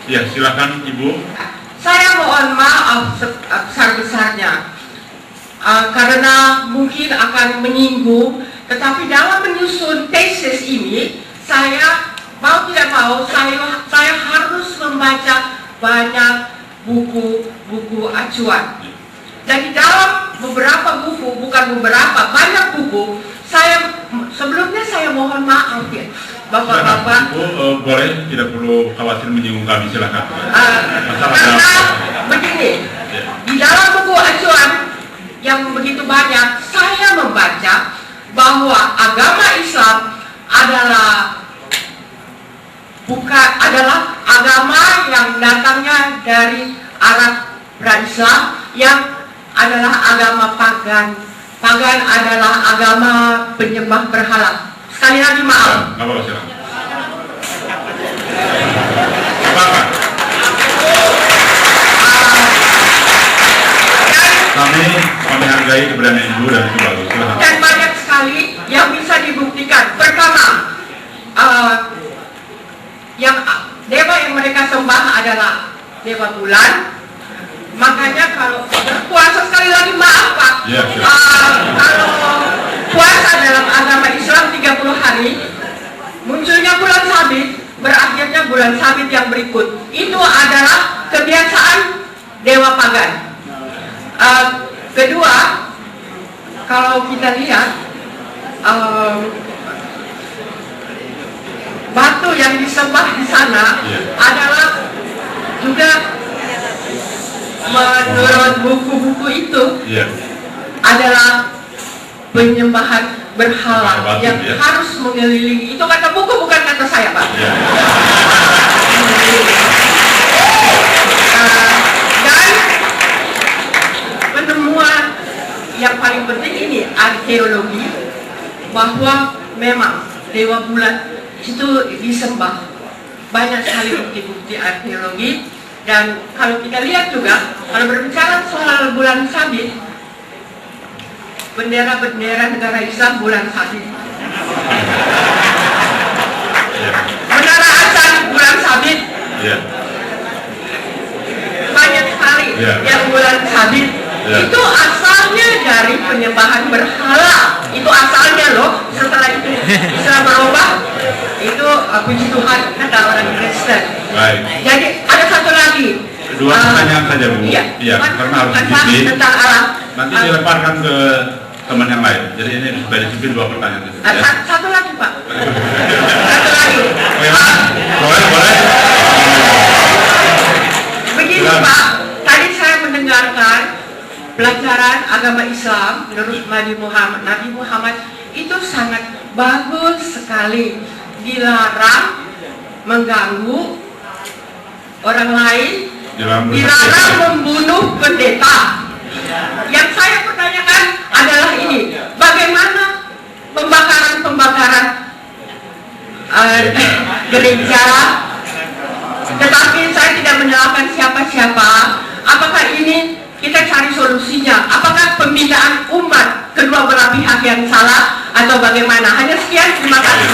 Ya, silakan Ibu. Saya mohon maaf sebesar-besarnya karena mungkin akan menyinggung, tetapi dalam menyusun tesis ini saya mau tidak mau saya harus membaca banyak buku acuan. Dan di dalam beberapa buku, bukan beberapa, banyak buku, sebelumnya saya mohon maaf ya, Bapak-bapak. Ibu boleh, tidak perlu khawatir menyinggung kami, silakan. Karena begini, di dalam buku acuan yang begitu banyak, saya membaca bahwa agama Islam adalah agama yang datangnya dari Arab pra-Islam, yang adalah agama pagan. Pagan adalah agama penyembah berhala. Sekali lagi maaf. Nggak apa-apa, silakan. Silakan. Kami hargai keberanian Ibu dan itu bagus. Silakan. Dan banyak sekali yang bisa dibuktikan. Pertama, yang dewa yang mereka sembah adalah dewa bulan. Makanya kalau puasa, sekali lagi maaf Pak, kalau puasa dalam agama Islam 30 hari, munculnya bulan sabit, berakhirnya bulan sabit yang berikut. Itu adalah kebiasaan dewa pagan. Kedua, kalau kita lihat batu yang disembah di sana adalah juga menurut buku-buku itu adalah penyembahan berhala yang harus mengelilingi. Itu kata buku, bukan kata saya Pak. Dan penemuan yang paling penting ini arkeologi, bahwa memang dewa bulan itu disembah. Banyak sekali bukti-bukti arkeologi. Dan kalau kita lihat juga, kalau berbicara soal bulan sabit, bendera-bendera negara Islam bulan sabit, Menara Asan bulan sabit, banyak sekali yang bulan sabit. Itu asalnya dari penyembahan berhala. Itu asalnya loh. Setelah itu Islam berubah, itu puji Tuhan kata orang Kristen. Jadi ada satu lagi. Dua pertanyaan saja Bu. Iya, karena harus disiplin. Tentang alam. Nanti dilemparkan ke teman yang lain. Jadi ini supaya disiplin, dua pertanyaan. Satu lagi Pak. Satu lagi. Boleh. Begini Pak, tadi saya mendengarkan pelajaran agama Islam menurut Nabi Muhammad itu sangat bagus sekali. Dilarang mengganggu orang lain, dilarang membunuh pendeta. Yang saya pertanyakan adalah ini, bagaimana pembakaran gereja, tetapi saya tidak menyalahkan siapa-siapa. Apakah ini kita cari solusinya? Apakah pembinaan umat kedua belah pihak yang salah atau bagaimana? Hanya sekian, terima kasih.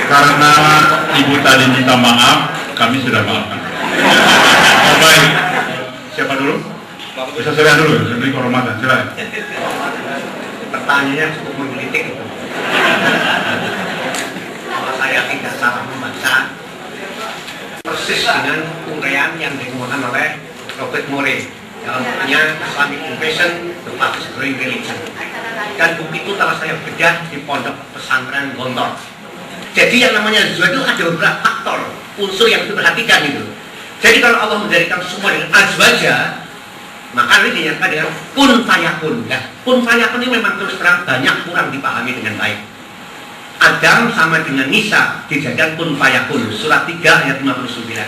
Karena Ibu tadi minta maaf, kami sudah maafkan. Baik, siapa dulu? Bisa saya dulu, saya beri kehormatan, silakan. Pertanyaannya cukup menggelitik. Kalau saya tidak salah membaca, persis dengan uraian yang dikemukakan oleh Robert Murray dalam bukunya Islamic Invasion, The Paths of Growing Religion. Dan buku itu telah saya bedah di pondok pesantren Gontor. Jadi yang namanya azwaj itu ada beberapa faktor, unsur yang diperhatikan gitu. Jadi kalau Allah menjadikan semua dengan azwaja, maka ini dinyatakan dengan kun fayakun. Nah, kun fayakun ini memang terus terang banyak kurang dipahami dengan baik. Adam sama dengan Nisa dijadikan kun fayakun, surat 3 ayat 59.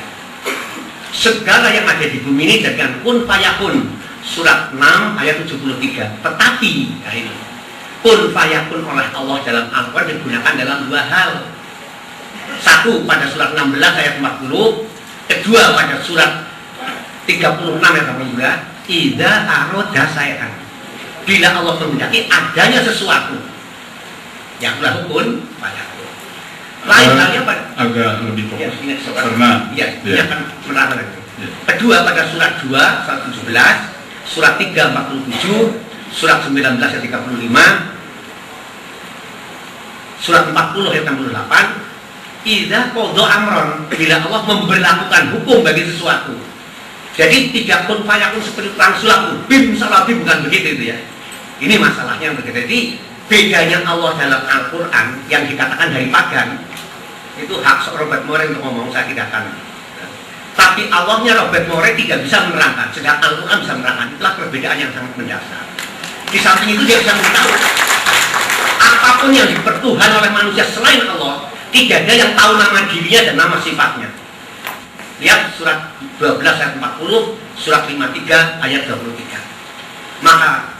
Segala yang ada di bumi ini dijadikan kun fayakun, surat 6 ayat 73. Tetapi, nah ini, kun fayakun oleh Allah dalam Al-Quran digunakan dalam dua hal. Satu pada surat 16 ayat 40, kedua pada surat 36 ayat 82. Idza aroda syai'an, bila Allah menghendaki adanya sesuatu, yang lahukun fayakun. Lain halnya pada agak lebih ya, fokus ini karena ini akan menerangkan itu. Kedua pada surat 2 surat 17, surat 3 47, surat 19 ayat 35, surat 40 ayat 68, idza qadha amron, bila Allah memberlakukan hukum bagi sesuatu. Jadi tidak kun fayakun seperti perang sulap, bim salabi, bukan begitu itu ya. Ini masalahnya yang begitu. Jadi bedanya Allah dalam Al-Quran yang dikatakan dari pagan itu hak Robert Moore untuk ngomong, saya tidak akan. Tapi Allahnya Robert Moore tidak bisa menerangkan, sedangkan Al-Quran bisa menerangkan. Itulah perbedaan yang sangat mendasar. Di samping itu dia bisa memberitahu apapun yang dipertuhan oleh manusia selain Allah, tidak ada yang tahu nama dirinya dan nama sifatnya. Lihat surat 12 ayat 40, surat 53 ayat 23. Maka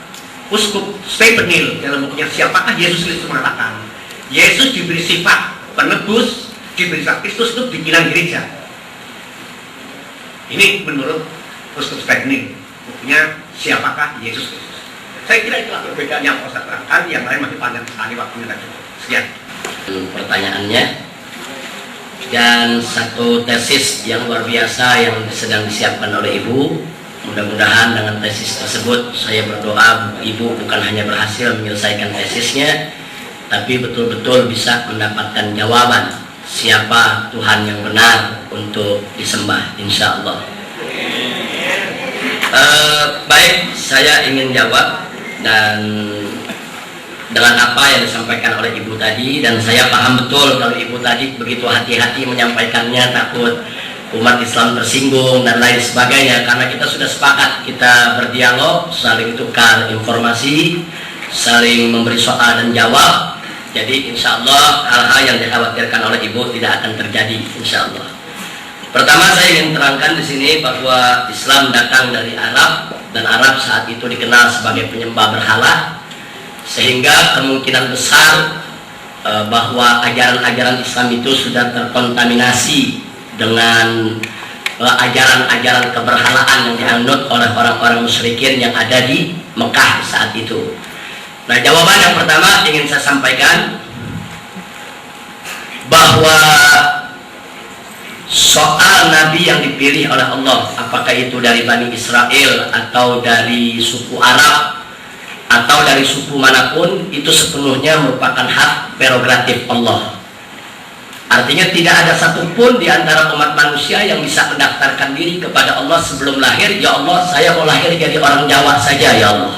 Uskup Stephen Hill dalam bukunya Siapakah Yesus Kristus mengatakan, Yesus diberi sifat penebus, diberi sifat Kristus itu dibilang gereja. Ini menurut Uskup Stephen Hill, bukunya Siapakah Yesus Kristus. Saya kira itulah perbedaan yang saya terangkan, yang lain masih panjang sekali waktunya lagi. Sekian. Pertanyaannya, dan satu tesis yang luar biasa yang sedang disiapkan oleh Ibu. Mudah-mudahan dengan tesis tersebut saya berdoa Ibu bukan hanya berhasil menyelesaikan tesisnya, tapi betul-betul bisa mendapatkan jawaban siapa Tuhan yang benar untuk disembah, insya Allah. Baik, saya ingin jawab dan dengan apa yang disampaikan oleh Ibu tadi, dan saya paham betul kalau Ibu tadi begitu hati-hati menyampaikannya, takut umat Islam tersinggung dan lain sebagainya, karena kita sudah sepakat kita berdialog, saling tukar informasi, saling memberi soal dan jawab. Jadi insya Allah hal-hal yang dikhawatirkan oleh Ibu tidak akan terjadi, insya Allah. Pertama saya ingin terangkan di sini bahwa Islam datang dari Arab, dan Arab saat itu dikenal sebagai penyembah berhala, sehingga kemungkinan besar bahwa ajaran-ajaran Islam itu sudah terkontaminasi dengan ajaran-ajaran keberhalaan yang dianut oleh orang-orang musyrikin yang ada di Mekah saat itu. Nah, jawaban yang pertama ingin saya sampaikan bahwa soal Nabi yang dipilih oleh Allah, apakah itu dari Bani Israel atau dari suku Arab atau dari suku manapun, itu sepenuhnya merupakan hak prerogatif Allah. Artinya tidak ada satupun di antara umat manusia yang bisa mendaftarkan diri kepada Allah sebelum lahir, ya Allah saya mau lahir jadi orang Jawa saja ya Allah.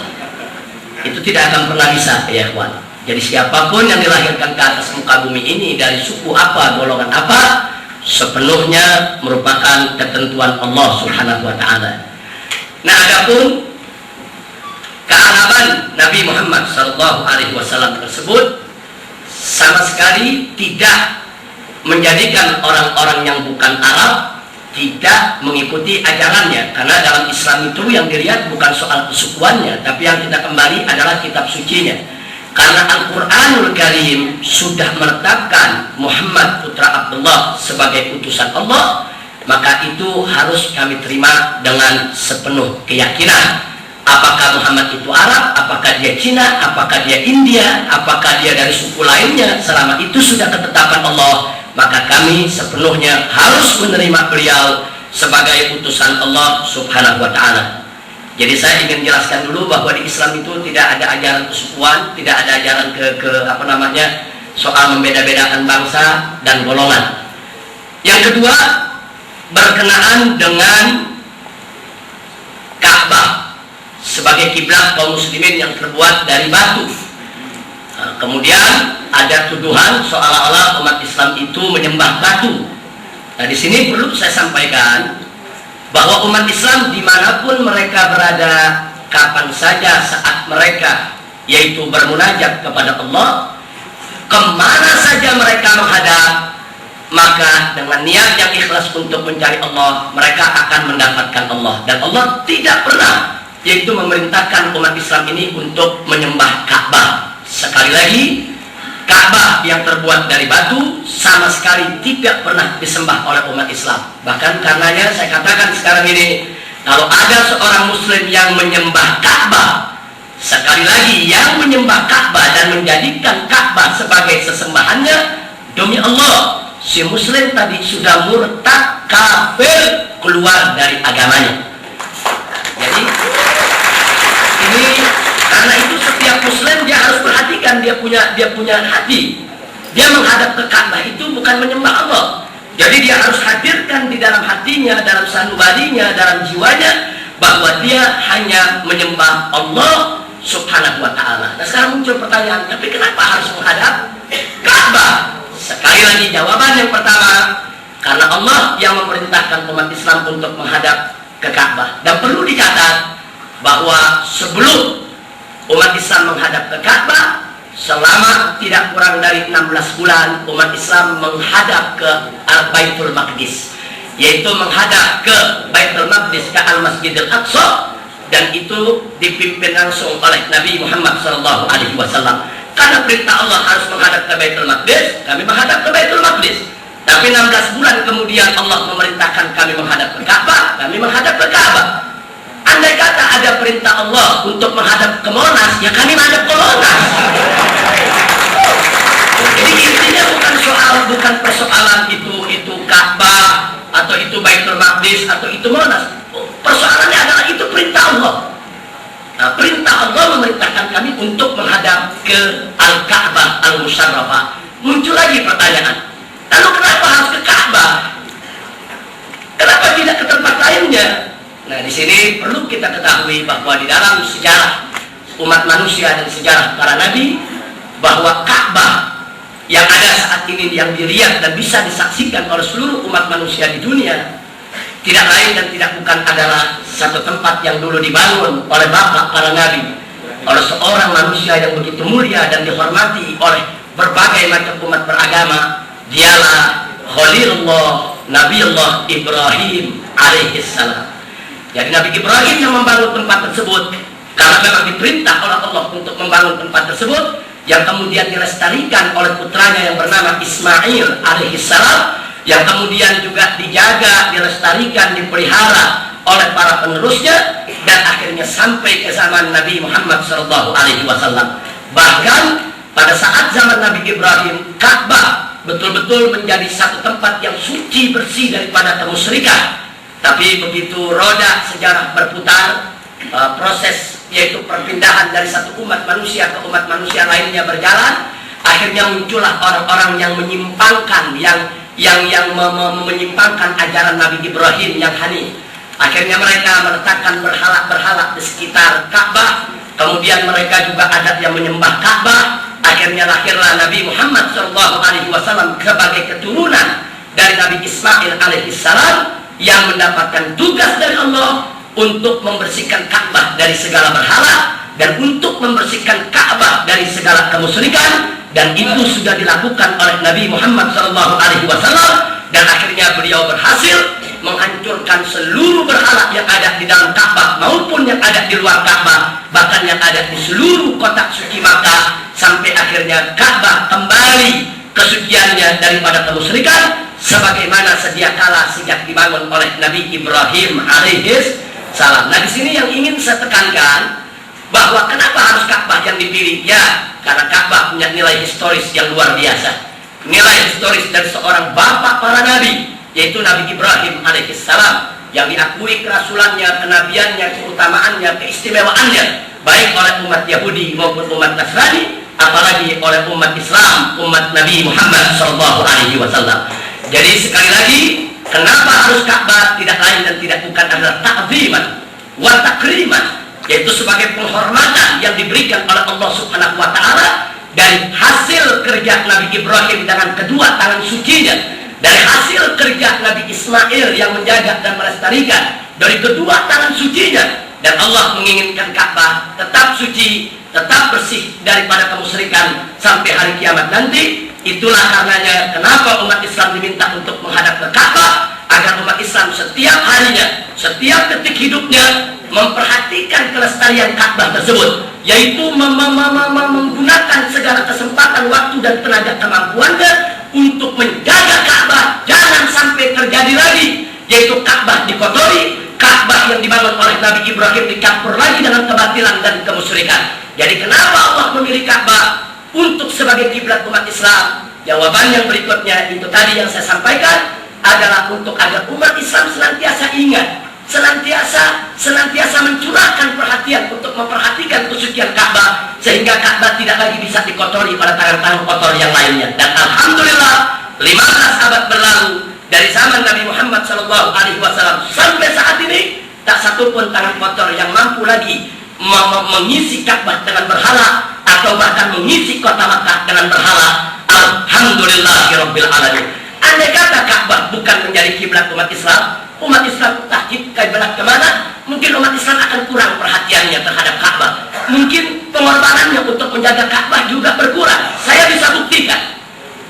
Itu tidak akan pernah bisa ya kawan. Jadi siapapun yang dilahirkan ke atas muka bumi ini dari suku apa, golongan apa, sepenuhnya merupakan ketentuan Allah Subhanahu wa ta'ala. Nah, adapun kearaban Nabi Muhammad SAW tersebut sama sekali tidak menjadikan orang-orang yang bukan Arab tidak mengikuti ajarannya, karena dalam Islam itu yang dilihat bukan soal kesukuannya, tapi yang kita kembali adalah kitab sucinya. Karena Al-Quranul Karim sudah menetapkan Muhammad putra Abdullah sebagai utusan Allah, maka itu harus kami terima dengan sepenuh keyakinan. Apakah Muhammad itu Arab, apakah dia Cina, apakah dia India, apakah dia dari suku lainnya, selama itu sudah ketetapan Allah, maka kami sepenuhnya harus menerima beliau sebagai utusan Allah Subhanahu wa ta'ala. Jadi saya ingin jelaskan dulu bahwa di Islam itu tidak ada ajaran kesukuan, tidak ada ajaran soal membeda-bedakan bangsa dan golongan. Yang kedua, berkenaan dengan Ka'bah sebagai kiblat kaum muslimin yang terbuat dari batu. Nah, kemudian ada tuduhan seolah-olah umat Islam itu menyembah batu. Nah, di sini perlu saya sampaikan bahwa umat Islam dimanapun mereka berada, kapan saja saat mereka yaitu bermunajat kepada Allah, kemana saja mereka menghadap, maka dengan niat yang ikhlas untuk mencari Allah, mereka akan mendapatkan Allah. Dan Allah tidak pernah yaitu memerintahkan umat Islam ini untuk menyembah Ka'bah. Sekali lagi, Ka'bah yang terbuat dari batu sama sekali tidak pernah disembah oleh umat Islam. Bahkan karenanya saya katakan sekarang ini, kalau ada seorang muslim yang menyembah Ka'bah, sekali sekali lagi, yang menyembah Ka'bah dan menjadikan Ka'bah sebagai sesembahannya, demi Allah, si muslim tadi sudah murtad, kafir, keluar dari agamanya. Jadi ini, karena itu setiap muslim dia harus perhatikan, dia punya hati. Dia menghadap ke Ka'bah itu bukan menyembah Allah. Jadi dia harus hadirkan di dalam hatinya, dalam sanubarinya, dalam jiwanya, bahwa dia hanya menyembah Allah Subhanahu wa ta'ala. Nah, sekarang muncul pertanyaan, tapi kenapa harus menghadap Ka'bah? Sekali lagi jawaban yang pertama, karena Allah yang memerintahkan umat Islam untuk menghadap ke Ka'bah. Dan perlu dicatat bahwa sebelum umat Islam menghadap ke Ka'bah, selama tidak kurang dari 16 bulan umat Islam menghadap ke Baitul Maqdis, yaitu menghadap ke Baitul Maqdis, ke Al-Masjidil Aqsa, dan itu dipimpin langsung oleh Nabi Muhammad SAW. Karena perintah Allah harus menghadap ke Baitul Maqdis, kami menghadap ke Baitul Maqdis. Tapi 16 bulan kemudian Allah memerintahkan kami menghadap ke Ka'bah, kami menghadap ke Ka'bah. Andai kata ada perintah Allah untuk menghadap ke Monas, ya kami menghadap ke Monas. Jadi intinya bukan persoalan itu Ka'bah, atau itu Baitul Maqdis, atau itu Monas. Persoalannya adalah itu perintah Allah. Nah, perintah Allah memerintahkan kami untuk menghadap ke Al-Ka'bah Al-Musharrafah. Muncul lagi pertanyaan, lalu kenapa harus ke Ka'bah? Kenapa tidak ke tempat lainnya? Nah, di sini perlu kita ketahui bahwa di dalam sejarah umat manusia dan sejarah para nabi, bahwa Ka'bah yang ada saat ini, yang dilihat dan bisa disaksikan oleh seluruh umat manusia di dunia, tidak lain dan tidak bukan adalah satu tempat yang dulu dibangun oleh bapak para nabi, oleh seorang manusia yang begitu mulia dan dihormati oleh berbagai macam umat beragama. Dialah Khalilullah Nabiullah Ibrahim alaihissalam. Jadi Nabi Ibrahim yang membangun tempat tersebut, karena memang diperintah oleh Allah untuk membangun tempat tersebut, yang kemudian dilestarikan oleh putranya yang bernama Ismail alaihissalam, yang kemudian juga dijaga, dilestarikan, dipelihara oleh para penerusnya, dan akhirnya sampai ke zaman Nabi Muhammad SAW. Bahkan pada saat zaman Nabi Ibrahim, Ka'bah betul-betul menjadi satu tempat yang suci, bersih daripada kemusyrikan. Tapi begitu roda sejarah berputar, proses yaitu perpindahan dari satu umat manusia ke umat manusia lainnya berjalan, akhirnya muncullah orang-orang yang menyimpangkan, yang menyimpangkan ajaran Nabi Ibrahim yang hanif. Akhirnya mereka meletakkan berhala-berhala di sekitar Ka'bah. Kemudian mereka juga ada yang menyembah Ka'bah. Akhirnya lahirlah Nabi Muhammad SAW sebagai keturunan dari Nabi Ismail alaihissalam, yang mendapatkan tugas dari Allah untuk membersihkan Ka'bah dari segala berhala dan untuk membersihkan Ka'bah dari segala kemusyrikan. Dan itu sudah dilakukan oleh Nabi Muhammad SAW, dan akhirnya beliau berhasil menghancurkan seluruh berhala yang ada di dalam Ka'bah maupun yang ada di luar Ka'bah, bahkan yang ada di seluruh kotak suci Makkah, sampai akhirnya Ka'bah kembali kesuciannya daripada kemusyrikan sebagaimana sedia kala sejak dibangun oleh Nabi Ibrahim alaihissalam. Nah, di sini yang ingin saya tekankan, bahwa kenapa harus Ka'bah yang dipilih? Ya, karena Ka'bah punya nilai historis yang luar biasa. Nilai historis dari seorang bapak para nabi, yaitu Nabi Ibrahim alaihissalam, yang diakui kerasulannya, kenabiannya, keutamaannya, keistimewaannya, baik oleh umat Yahudi maupun umat Nasrani, apalagi oleh umat Islam, umat Nabi Muhammad SAW. Jadi sekali lagi, kenapa harus Ka'bah? Tidak lain dan tidak bukan adalah ta'ziman wa takriman, yaitu sebagai penghormatan yang diberikan oleh Allah Subhanahu wa ta'ala dari hasil kerja Nabi Ibrahim dengan kedua tangan sucinya, dari hasil kerja Nabi Ismail yang menjaga dan melestarikan dari kedua tangan sucinya. Dan Allah menginginkan Ka'bah tetap suci, tetap bersih daripada kemusyrikan sampai hari kiamat nanti. Itulah karenanya kenapa umat Islam diminta untuk menghadap ke Ka'bah, agar umat Islam setiap harinya, setiap detik hidupnya memperhatikan kelestarian Ka'bah tersebut, yaitu menggunakan segala kesempatan, waktu dan tenaga kemampuannya untuk menjaga Ka'bah jangan sampai terjadi lagi, yaitu Ka'bah dikotori, Ka'bah yang dibangun oleh Nabi Ibrahim dicampur lagi dengan kebatilan dan kemusyrikan. Jadi kenapa Allah memilih Ka'bah untuk sebagai kiblat umat Islam? Jawaban yang berikutnya itu tadi yang saya sampaikan adalah untuk agar umat Islam senantiasa ingat, senantiasa mencurahkan perhatian untuk memperhatikan kesucian Ka'bah, sehingga Ka'bah tidak lagi bisa dikotori pada tangan-tangan kotor yang lainnya. Dan alhamdulillah 15 abad berlalu dari zaman Nabi Muhammad SAW sampai saat ini, tak satu pun tangan kotor yang mampu lagi mengisi Ka'bah dengan berhala atau bahkan mengisi kota Makkah dengan berhala. Alhamdulillahirabbil alamin. Andai kata Ka'bah bukan menjadi kiblat umat Islam entah kiblat kemana, mungkin umat Islam akan kurang perhatiannya terhadap Ka'bah. Mungkin pengorbanannya untuk menjaga Ka'bah juga berkurang. Saya bisa buktikan.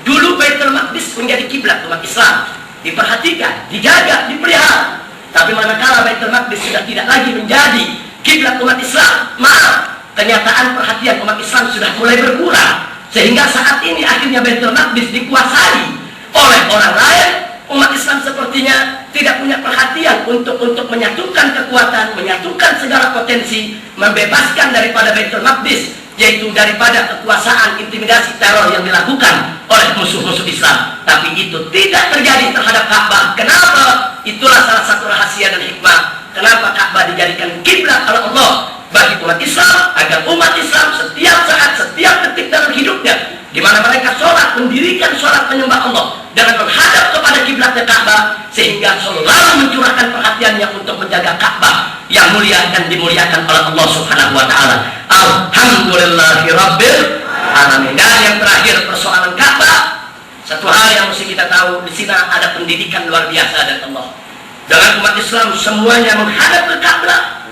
Dulu Baitul Maqdis menjadi kiblat umat Islam, diperhatikan, dijaga, dipelihara. Tapi manakala Baitul Maqdis sudah tidak lagi menjadi kiblat umat Islam, maaf, kenyataan perhatian umat Islam sudah mulai berkurang. Sehingga saat ini akhirnya Baitul Maqdis dikuasai oleh orang lain. Umat Islam sepertinya tidak punya perhatian untuk menyatukan kekuatan, menyatukan segala potensi, membebaskan daripada Baitul Maqdis, yaitu daripada kekuasaan, intimidasi, teror yang dilakukan oleh musuh-musuh Islam. Tapi itu tidak terjadi terhadap Ka'bah. Kenapa? Itulah salah satu rahasia dan hikmah kenapa Ka'bah dijadikan kiblat oleh Allah bagi umat Islam, agar umat Islam setiap saat, setiap detik dalam hidupnya, di mana mereka sholat, mendirikan sholat menyembah Allah dengan menghadap kepada kiblatnya Ka'bah, sehingga selalu mencurahkan perhatiannya untuk menjaga Ka'bah yang mulia dan dimuliakan oleh Allah Subhanahu wa taala. Alhamdulillahirabbil alamin. Dan yang terakhir, persoalan Ka'bah, satu hal yang mesti kita tahu, di sini ada pendidikan luar biasa dari Allah. Dengan umat Islam semuanya menghadap ke Ka'bah,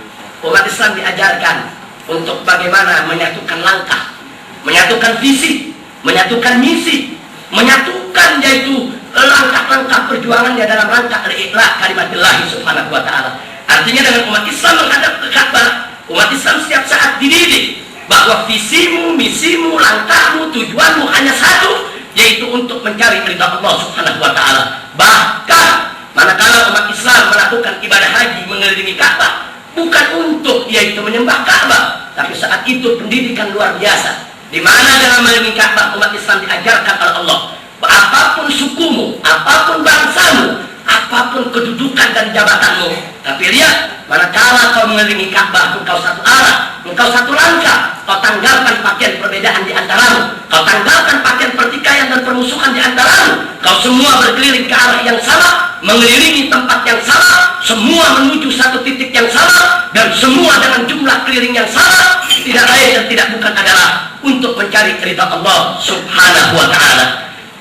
umat Islam diajarkan untuk bagaimana menyatukan langkah, menyatukan visi, menyatukan misi, menyatukan yaitu langkah-langkah perjuangannya dalam rangka al-ikhlas kalimatillah subhanahu wa ta'ala. Artinya dengan umat Islam menghadap ke Ka'bah, umat Islam setiap saat dididik bahwa visimu, misimu, langkahmu, tujuanmu hanya satu, yaitu untuk mencari ridha Allah subhanahu wa ta'ala. Bahkan manakala umat Islam melakukan ibadah haji mengelilingi Ka'bah, bukan untuk yaitu menyembah Ka'bah, tapi saat itu pendidikan luar biasa, di mana dalam mengelilingi Ka'bah umat Islam diajarkan oleh Allah, apapun sukumu, apapun bangsamu, apapun kedudukan dan jabatanmu, tapi lihat, manakala kau mengelilingi Ka'bah, engkau satu arah, engkau satu langkah, kau tanggalkan pakaian perbedaan di antaramu, kau tanggalkan pakaian pertikaian dan permusuhan di antaramu, kau semua berkeliling ke arah yang sama, mengelilingi tempat yang sama, semua menuju satu titik yang sama, dan semua dengan jumlah keliling yang sama, tidak lain dan tidak bukan adalah untuk mencari ridha Allah subhanahu wa ta'ala.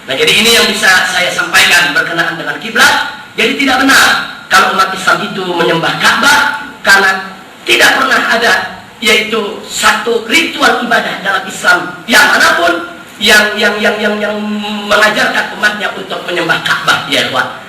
Nah, jadi ini yang bisa saya sampaikan berkenaan dengan kiblat. Jadi tidak benar kalau umat Islam itu menyembah Ka'bah, karena tidak pernah ada yaitu satu ritual ibadah dalam Islam yang manapun yang mengajarkan umatnya untuk menyembah Ka'bah, ya kawan.